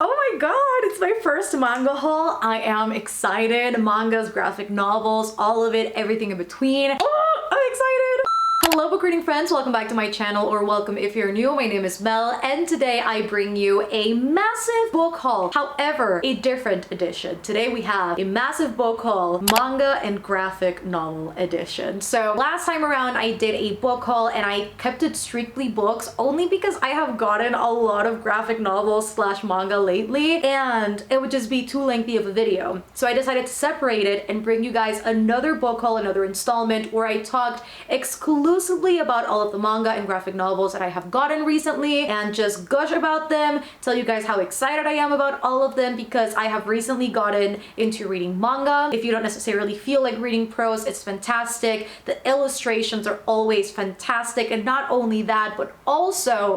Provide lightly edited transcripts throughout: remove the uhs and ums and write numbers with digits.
Oh my god, it's my first manga haul. I am excited. Mangas, graphic novels, all of it, everything in between. Oh, I'm excited. Hello book reading friends, welcome back to my channel, or welcome if you're new. My name is Mel and today I bring you a massive book haul. However, a different edition. Today we have a massive book haul, manga and graphic novel edition. So last time around I did a book haul and I kept it strictly books only because I have gotten a lot of graphic novels slash manga lately and it would just be too lengthy of a video. So I decided to separate it and bring you guys another book haul, another installment where I talked exclusively about all of the manga and graphic novels that I have gotten recently and just gush about them, tell you guys how excited I am about all of them because I have recently gotten into reading manga. If you don't necessarily feel like reading prose, it's fantastic. The illustrations are always fantastic, and not only that, but also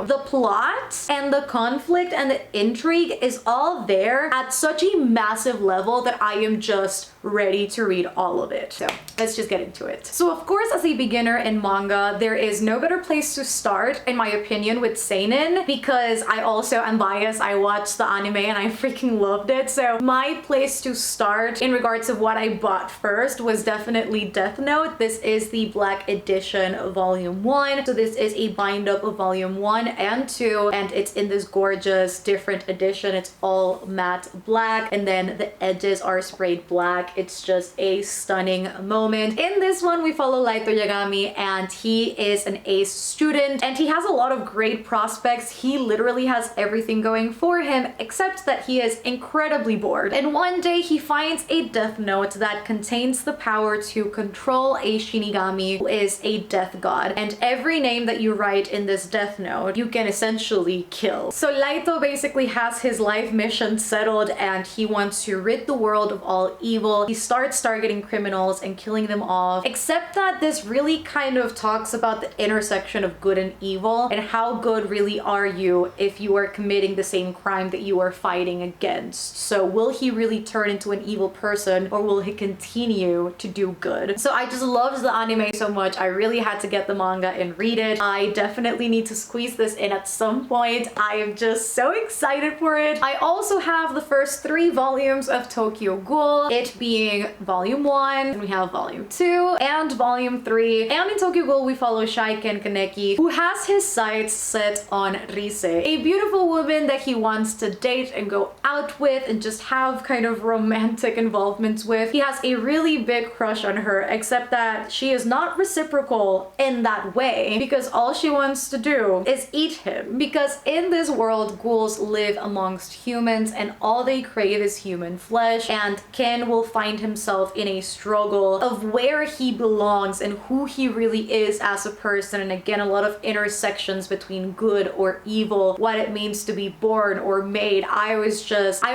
the plot and the conflict and the intrigue is all there at such a massive level that I am just ready to read all of it. So let's just get into it. So of course, as a beginner in manga, there is no better place to start, in my opinion, with seinen, because I also am biased. I watched the anime and I freaking loved it. So my place to start in regards of what I bought first was definitely Death Note. This is the Black Edition Volume 1. So this is a bind up of Volume 1 and 2, and it's in this gorgeous different edition. It's all matte black and then the edges are sprayed black. It's just a stunning moment. In this one, we follow Light Yagami, and he is an ace student and he has a lot of great prospects. He literally has everything going for him except that he is incredibly bored. And one day he finds a death note that contains the power to control a Shinigami who is a death god. And every name that you write in this death note, you can essentially kill. So Laito basically has his life mission settled and he wants to rid the world of all evil. He starts targeting criminals and killing them off, except that this really kind of talks about the intersection of good and evil and how good really are you if you are committing the same crime that you are fighting against. So will he really turn into an evil person or will he continue to do good? So I just loved the anime so much. I really had to get the manga and read it. I definitely need to squeeze this in at some point. I am just so excited for it. I also have the first 3 volumes of Tokyo Ghoul, it being Volume 1, and we have Volume 2 and Volume 3. And in Tokyo Ghoul we follow Shaiken Kaneki, who has his sights set on Rise, a beautiful woman that he wants to date and go out with and just have kind of romantic involvements with. He has a really big crush on her, except that she is not reciprocal in that way because all she wants to do is eat him. Because in this world, ghouls live amongst humans and all they crave is human flesh, and Ken will find himself in a struggle of where he belongs and who he really is as a person. And again, a lot of intersections between good or evil, what it means to be born or made. I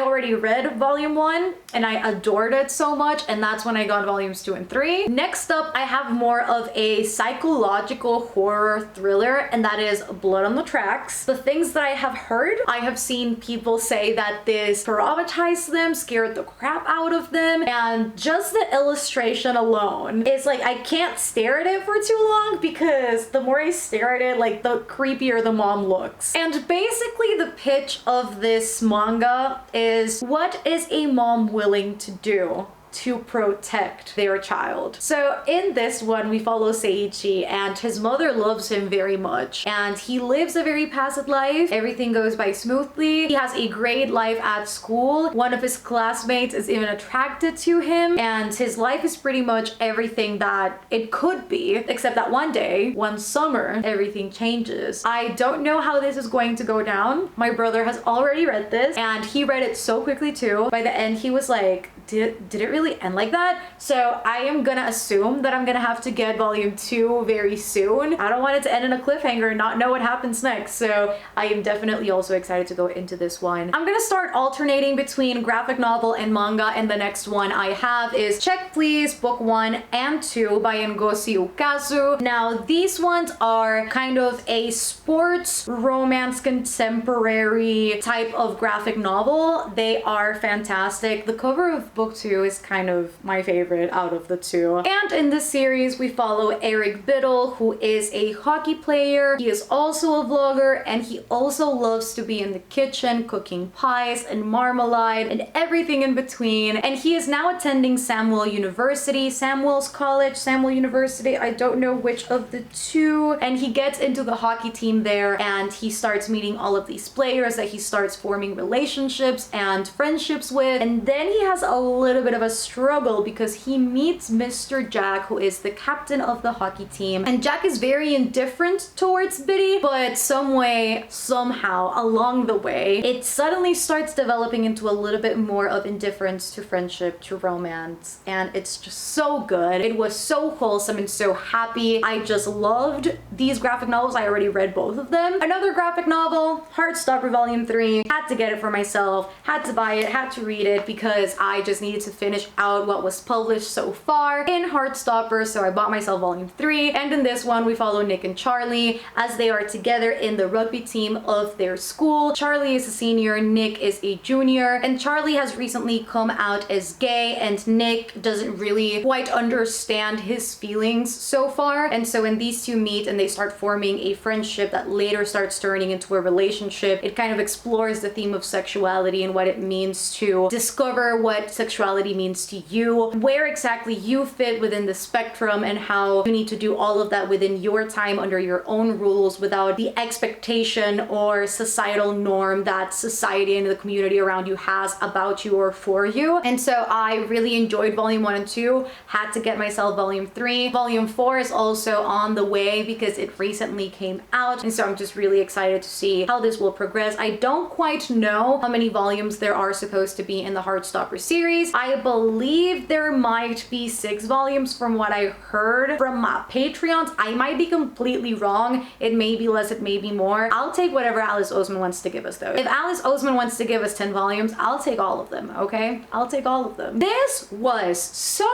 already read Volume 1 and I adored it so much, and that's when I got Volumes 2 and 3. Next up, I have more of a psychological horror thriller, and that is Blood on the Tracks. The things that I have heard, I have seen people say that this traumatized them, scared the crap out of them, and just the illustration alone is like, I can't stare at it for too long because the more I stare at it, like the creepier the mom looks. And basically the pitch of this manga is, what is a mom willing to do to protect their child? So in this one, we follow Seiichi, and his mother loves him very much, and he lives a very passive life. Everything goes by smoothly. He has a great life at school. One of his classmates is even attracted to him, and his life is pretty much everything that it could be, except that one day, one summer, everything changes. I don't know how this is going to go down. My brother has already read this, and he read it so quickly too. By the end, he was like, did it really end like that? So I am gonna assume that I'm gonna have to get Volume 2 very soon. I don't want it to end in a cliffhanger and not know what happens next. So I am definitely also excited to go into this one. I'm gonna start alternating between graphic novel and manga, and the next one I have is Check Please Book 1 and 2 by Ngozi Ukazu. Now these ones are kind of a sports romance contemporary type of graphic novel. They are fantastic. The cover of book 2 is kind of my favorite out of the two. And in this series, we follow Eric Biddle, who is a hockey player. He is also a vlogger, and he also loves to be in the kitchen cooking pies and marmalade and everything in between. And he is now attending Samuel University, Samuel's College, Samuel University, I don't know which of the two. And he gets into the hockey team there, and he starts meeting all of these players that he starts forming relationships and friendships with. And then he has a little bit of a struggle because he meets Mr. Jack, who is the captain of the hockey team. And Jack is very indifferent towards Biddy, but some way, somehow, along the way, it suddenly starts developing into a little bit more of indifference to friendship, to romance, and it's just so good. It was so wholesome and so happy. I just loved these graphic novels. I already read both of them. Another graphic novel, Heartstopper Volume 3. Had to get it for myself, had to buy it, had to read it because I just needed to finish out what was published so far in Heartstopper, so I bought myself Volume 3. And in this one, we follow Nick and Charlie as they are together in the rugby team of their school. Charlie is a senior, Nick is a junior, and Charlie has recently come out as gay, and Nick doesn't really quite understand his feelings so far. And so when these two meet and they start forming a friendship that later starts turning into a relationship, it kind of explores the theme of sexuality and what it means to discover what sexuality means to you, where exactly you fit within the spectrum, and how you need to do all of that within your time under your own rules without the expectation or societal norm that society and the community around you has about you or for you. And so I really enjoyed Volume 1 and 2, had to get myself Volume 3. Volume 4 is also on the way because it recently came out, and so I'm just really excited to see how this will progress. I don't quite know how many volumes there are supposed to be in the Heartstopper series. I believe there might be 6 volumes from what I heard from my Patreons. I might be completely wrong. It may be less, it may be more. I'll take whatever Alice Oseman wants to give us though. If Alice Oseman wants to give us 10 volumes, I'll take all of them, okay? I'll take all of them. This was so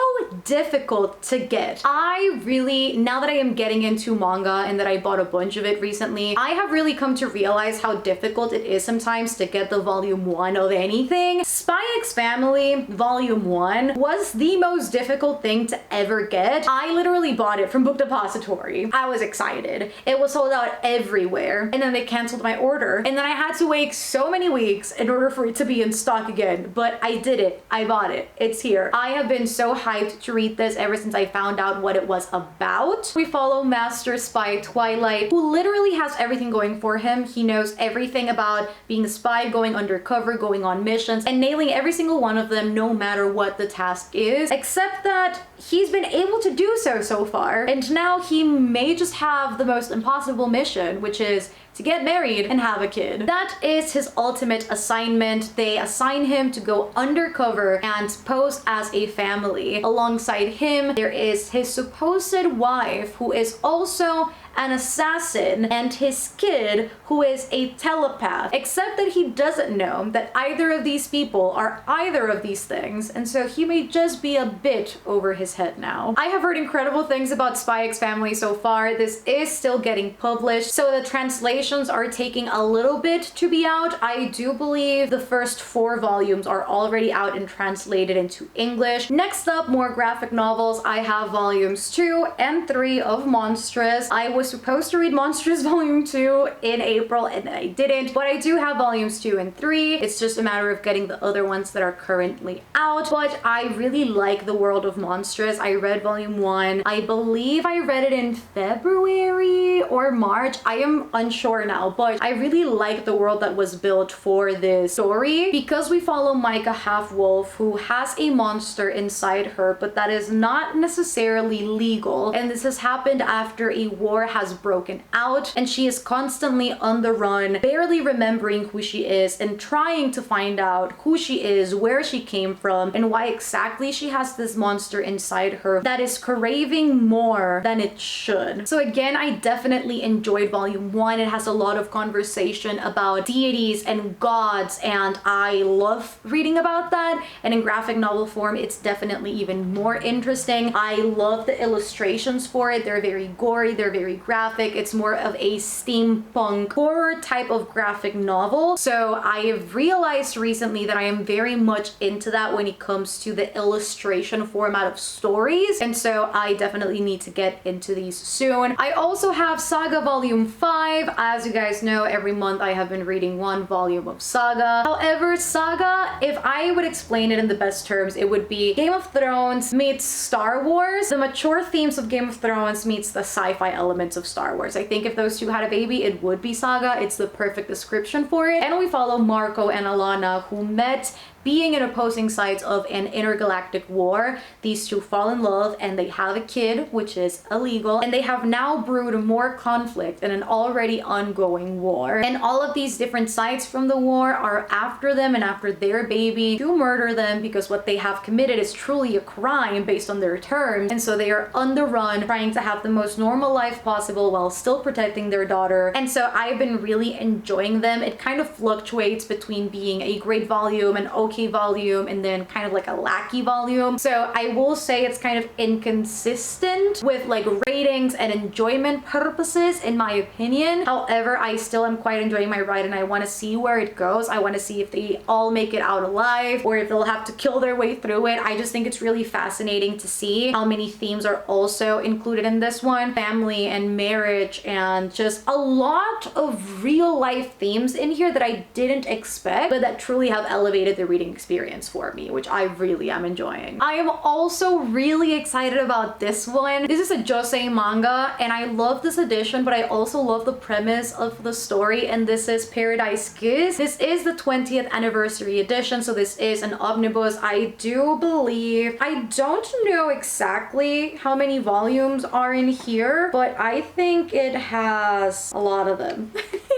difficult to get. I really, now that I am getting into manga and that I bought a bunch of it recently, I have really come to realize how difficult it is sometimes to get the Volume 1 of anything. Spy X Family Volume 1 was the most difficult thing to ever get. I literally bought it from Book Depository. I was excited. It was sold out everywhere, and then they canceled my order, and then I had to wait so many weeks in order for it to be in stock again, but I did it. I bought it. It's here. I have been so hyped to read this ever since I found out what it was about. We follow Master Spy Twilight, who literally has everything going for him. He knows everything about being a spy, going undercover, going on missions, and nailing every single one of them no matter what the task is, except that he's been able to do so far, and now he may just have the most impossible mission, which is to get married and have a kid. That is his ultimate assignment. They assign him to go undercover and pose as a family. Alongside him, there is his supposed wife, who is also an assassin, and his kid, who is a telepath, except that he doesn't know that either of these people are either of these things, and so he may just be a bit over his head now. I have heard incredible things about Spy X Family so far. This is still getting published, so the translations are taking a little bit to be out. I do believe the first 4 volumes are already out and translated into English. Next up, more graphic novels. I have volumes 2 and 3 of Monstrous. I was supposed to read Monstrous Volume 2 in April and I didn't, but I do have volumes 2 and 3. It's just a matter of getting the other ones that are currently out, but I really like the world of Monstrous. I read Volume 1. I believe I read it in February or March. I am unsure now, but I really like the world that was built for this story because we follow Micah Half-Wolf, who has a monster inside her, but that is not necessarily legal, and this has happened after a war has broken out, and she is constantly on the run, barely remembering who she is and trying to find out who she is, where she came from, and why exactly she has this monster inside her that is craving more than it should. So again, I definitely enjoyed Volume 1. It has has a lot of conversation about deities and gods, and I love reading about that. And in graphic novel form, it's definitely even more interesting. I love the illustrations for it. They're very gory, they're very graphic. It's more of a steampunk horror type of graphic novel. So I have realized recently that I am very much into that when it comes to the illustration format of stories. And so I definitely need to get into these soon. I also have Saga Volume 5. As you guys know, every month I have been reading one volume of Saga. However, Saga, if I would explain it in the best terms, it would be Game of Thrones meets Star Wars. The mature themes of Game of Thrones meets the sci-fi elements of Star Wars. I think if those two had a baby, it would be Saga. It's the perfect description for it. And we follow Marco and Alana, who met being in opposing sides of an intergalactic war. These two fall in love and they have a kid, which is illegal, and they have now brewed more conflict in an already ongoing war. And all of these different sides from the war are after them and after their baby to murder them, because what they have committed is truly a crime based on their terms. And so they are on the run, trying to have the most normal life possible while still protecting their daughter. And so I've been really enjoying them. It kind of fluctuates between being a great volume and okay volume and then kind of like a lackey volume. So I will say it's kind of inconsistent with like ratings and enjoyment purposes, in my opinion. However, I still am quite enjoying my ride and I want to see where it goes. I want to see if they all make it out alive or if they'll have to kill their way through it. I just think it's really fascinating to see how many themes are also included in this one. Family and marriage and just a lot of real life themes in here that I didn't expect, but that truly have elevated the reading experience for me, which I really am enjoying. I am also really excited about this one. This is a Josei manga and I love this edition, but I also love the premise of the story, and this is Paradise Kiss. This is the 20th anniversary edition, so this is an omnibus. I do believe, I don't know exactly how many volumes are in here, but I think it has a lot of them.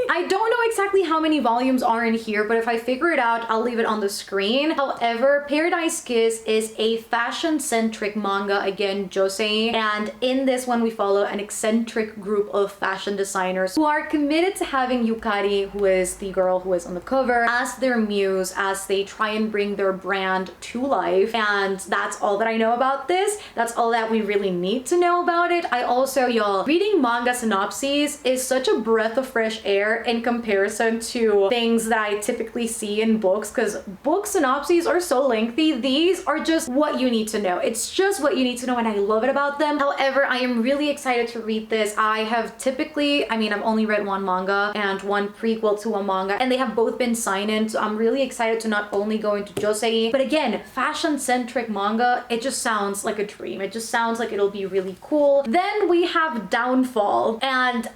I don't know exactly how many volumes are in here, but if I figure it out, I'll leave it on the screen. However, Paradise Kiss is a fashion-centric manga, again, Josei, and in this one we follow an eccentric group of fashion designers who are committed to having Yukari, who is the girl who is on the cover, as their muse as they try and bring their brand to life. And that's all that I know about this. That's all that we really need to know about it. I also, y'all, reading manga synopses is such a breath of fresh air in comparison to things that I typically see in books, because book synopses are so lengthy. These are just what you need to know. It's just what you need to know and I love it about them. However, I am really excited to read this. I have typically, I mean, I've only read one manga and one prequel to a manga, and they have both been seinen, so I'm really excited to not only go into Josei, but again, fashion-centric manga. It just sounds like a dream. It just sounds like it'll be really cool. Then we have Downfall, and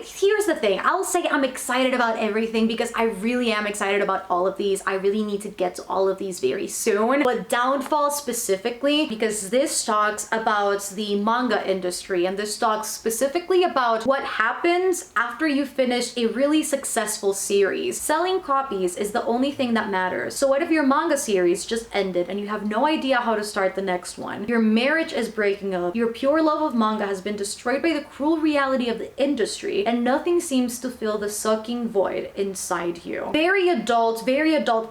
here's the thing. I'll say I'm excited about everything because I really am excited about all of these. I really need to get to all of these very soon. But Downfall specifically, because this talks about the manga industry, and this talks specifically about what happens after you finish a really successful series. Selling copies is the only thing that matters. So what if your manga series just ended and you have no idea how to start the next one? Your marriage is breaking up. Your pure love of manga has been destroyed by the cruel reality of the industry, and nothing seems to fill the sucking void inside you. Very adult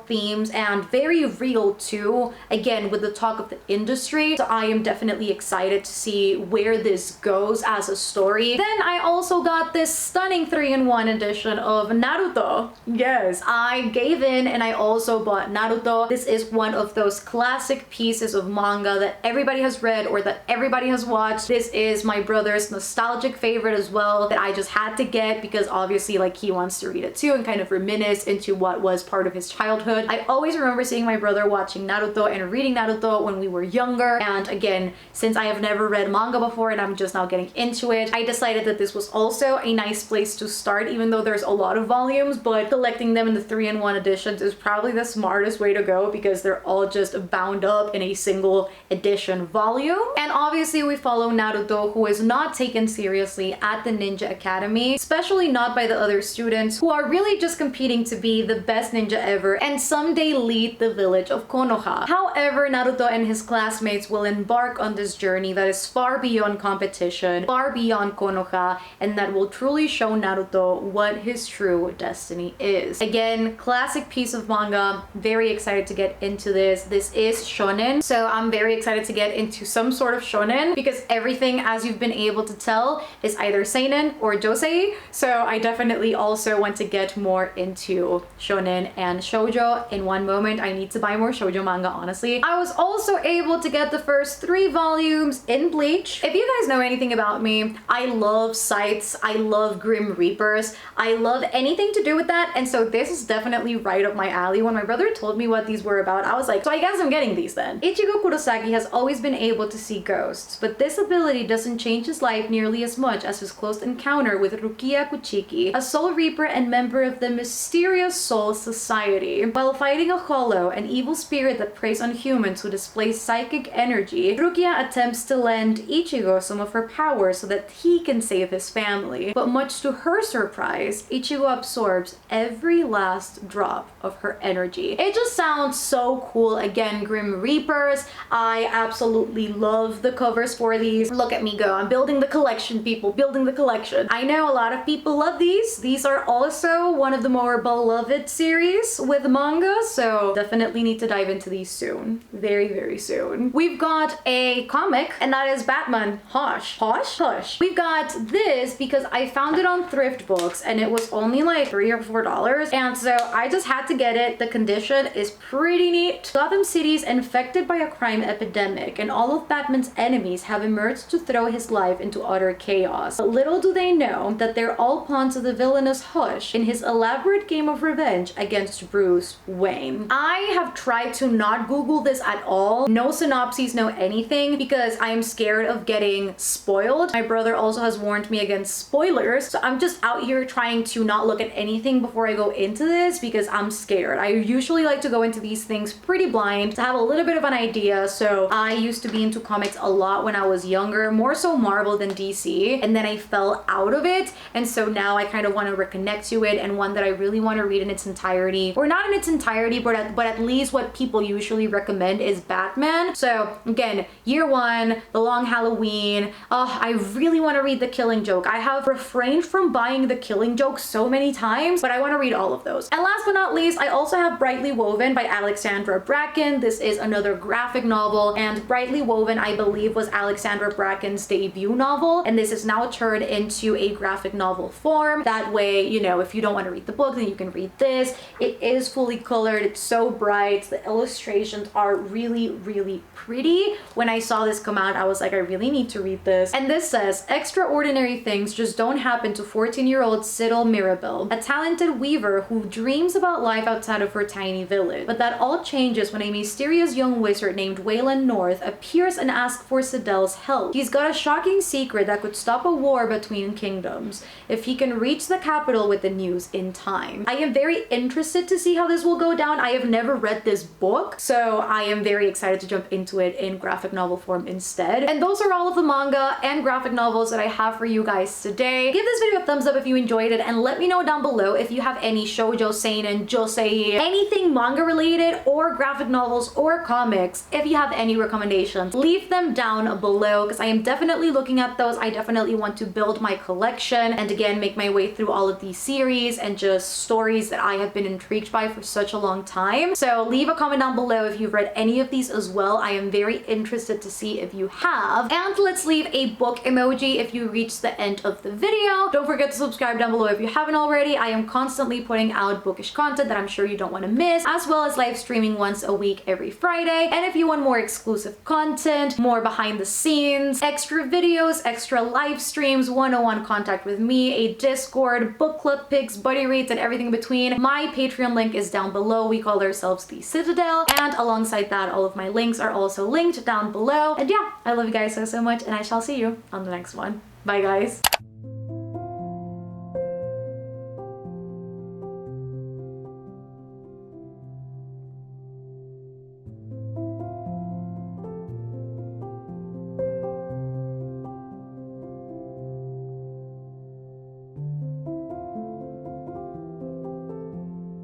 themes, and very real too, again, with the talk of the industry. So I am definitely excited to see where this goes as a story. Then I also got this stunning 3-in-1 edition of Naruto. Yes, I gave in and I also bought Naruto. This is one of those classic pieces of manga that everybody has read or that everybody has watched. This is my brother's nostalgic favorite as well, that I just had to get because obviously like he wants to read it too and kind of reminisce into what was part of his childhood. I always remember seeing my brother watching Naruto and reading Naruto when we were younger, and again, since I have never read manga before and I'm just now getting into it, I decided that this was also a nice place to start, even though there's a lot of volumes, but collecting them in the 3-in-1 editions is probably the smartest way to go because they're all just bound up in a single edition volume. And obviously we follow Naruto, who is not taken seriously at the Ninja Academy, especially not by the other their students who are really just competing to be the best ninja ever and someday lead the village of Konoha. However, Naruto and his classmates will embark on this journey that is far beyond competition, far beyond Konoha, and that will truly show Naruto what his true destiny is. Again, classic piece of manga. Very excited to get into this. This is shonen, so I'm very excited to get into some sort of shonen because everything, as you've been able to tell, is either seinen or josei. So I definitely also want to get more into shonen and shojo. In one moment, I need to buy more shojo manga, honestly. I was also able to get the first 3 volumes in Bleach. If you guys know anything about me, I love sights, I love Grim Reapers, I love anything to do with that, and so this is definitely right up my alley. When my brother told me what these were about, I was like, so I guess I'm getting these then. Ichigo Kurosaki has always been able to see ghosts, but this ability doesn't change his life nearly as much as his close encounter with Rukia Kuchiki, a soul reaper and member of the mysterious Soul Society. While fighting a hollow, an evil spirit that preys on humans who display psychic energy, Rukia attempts to lend Ichigo some of her power so that he can save his family. But much to her surprise, Ichigo absorbs every last drop of her energy. It just sounds so cool. Again, Grim Reapers. I absolutely love the covers for these. Look at me go. I'm building the collection, people. Building the collection. I know a lot of people love these. These are also one of the more beloved series with manga, so definitely need to dive into these soon. Very, very soon. We've got a comic, and that is Batman Hush. Hush? Hush. We've got this because I found it on Thrift Books and it was only like $3 or $4, and so I just had to get it. The condition is pretty neat. Gotham City is infected by a crime epidemic, and all of Batman's enemies have emerged to throw his life into utter chaos. But little do they know that they're all pawns of the villainous Hush in his elaborate game of revenge against Bruce Wayne. I have tried to not Google this at all. No synopses, no anything, because I am scared of getting spoiled. My brother also has warned me against spoilers, so I'm just out here trying to not look at anything before I go into this because I'm scared. I usually like to go into these things pretty blind to have a little bit of an idea. So I used to be into comics a lot when I was younger, more so Marvel than DC, and then I fell out of it, and so now I kind of want to reconnect to it, and one that I really want to read in its entirety, or not in its entirety, but at least what people usually recommend is Batman. So again, year 1, The Long Halloween. I really want to read The Killing Joke. I have refrained from buying The Killing Joke so many times, but I want to read all of those. And last but not least, I also have Brightly Woven by Alexandra Bracken. This is another graphic novel, and Brightly Woven, I believe, was Alexandra Bracken's debut novel, and this is now turned into a graphic novel form. That way, you know, if you don't want to read the book, then you can read this. It is fully colored. It's so bright. The illustrations are really, really pretty. When I saw this come out, I was like, I really need to read this. And this says, extraordinary things just don't happen to 14-year-old Cyril Mirabel, a talented weaver who dreams about life outside of her tiny village. But that all changes when a mysterious young wizard named Waylon North appears and asks for Sidel's help. He's got a shocking secret that could stop a war between kingdoms if he can reach the capital with the news in time. I am very interested to see how this will go down. I have never read this book, so I am very excited to jump into it in graphic novel form instead. And those are all of the manga and graphic novels that I have for you guys today. Give this video a thumbs up if you enjoyed it, and let me know down below if you have any shoujo, seinen, josei, anything manga related or graphic novels or comics. If you have any recommendations, leave them down below because I am definitely looking at those. I definitely want to build my collection and again make my way through all of these series and just stories that I have been intrigued by for such a long time. So leave a comment down below if you've read any of these as well. I am very interested to see if you have. And let's leave a book emoji if you reach the end of the video. Don't forget to subscribe down below if you haven't already. I am constantly putting out bookish content that I'm sure you don't want to miss, as well as live streaming once a week every Friday. And if you want more exclusive content, more behind the scenes, extra videos, extra live streams, one-on-one contact with me, a Discord, book club pics, buddy reads, and everything in between, my Patreon link is down below. We call ourselves the Citadel, and alongside that, all of my links are also linked down below. And yeah, I love you guys so much, and I shall see you on the next one. Bye guys.